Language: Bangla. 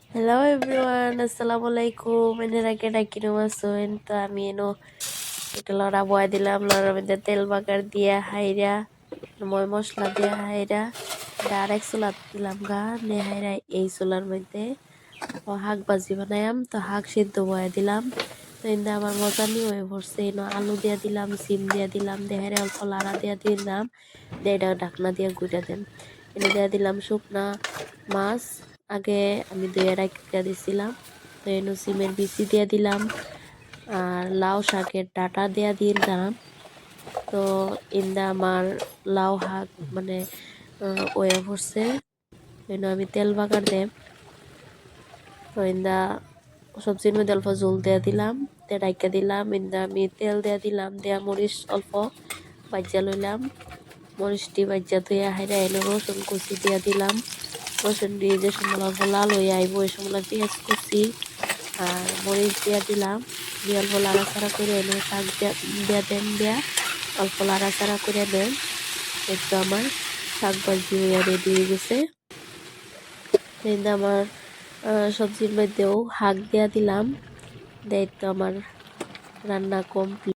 Hello everyone, Assalamualaikum. Ini ra কিরম আছেন? তো আমি এটা লড়া বয় দিলাম, লড়ার মধ্যে তেল বাগার দিয়া হাইরা, ময় মশলা দিয়া হাইরা, ডাইরেক্ট চুলাত দিলাম গা, নে হাইরা এই চুলার মধ্যে শাক ভাজি বানায়াম। তো শাক সিদ্ধ বয় দিলাম। তো ইন্দা আমার মজা নিয়ে হয়ে পড়ছে। আলু দিয়া দিলাম, সিম দিয়া দিলাম, দেহারে অল্প লাড়া দিয়া দিলাম, এটা ঢাকনা দিয়া গুঁড়া দেন। এনে দিয়া দিলাম শুকনা মাছ, আগে আমি ধুয়ে রাখিয়া দিছিলাম। তো এনে সিমের বিচি দিয়ে দিলাম আর লাউ শাকের ডাটা দিয়া দিলাম। তো ইন্দা আমার লাউ শাক মানে ওয়ে পড়ছে। এনে আমি তেল বাগার দেব। তো ইন্দা সবজির মধ্যে অল্প জল দিয়ে দিলাম, তে ডাইকা দিলাম। ইন্দা আমি তেল দিয়ে দিলাম, দেয়া মরিচ অল্প ভাজ্যা লইলাম, মরিচটি ভাজ্যা ধুয়ে হাইরা এনে রসুন কুচি দিয়ে দিলাম। রসুন দিয়ে যে সময় অল্প লাল হয়ে আইব ওই সময় পেঁয়াজ কুচি আর মরিচ দিয়ে দিলাম, দিয়ে অল্প লাড়াচাড়া করে এনে শাক দিয়া দেন, দেয়া অল্প লাড়াচাড়া করে দেন। একটু আমার শাক ভাজি হইয়া রেডি হয়ে গেছে। আমার সবজির মধ্যেও শাক দিয়া দিলাম, দেয় তো আমার রান্না কমপ্লিট।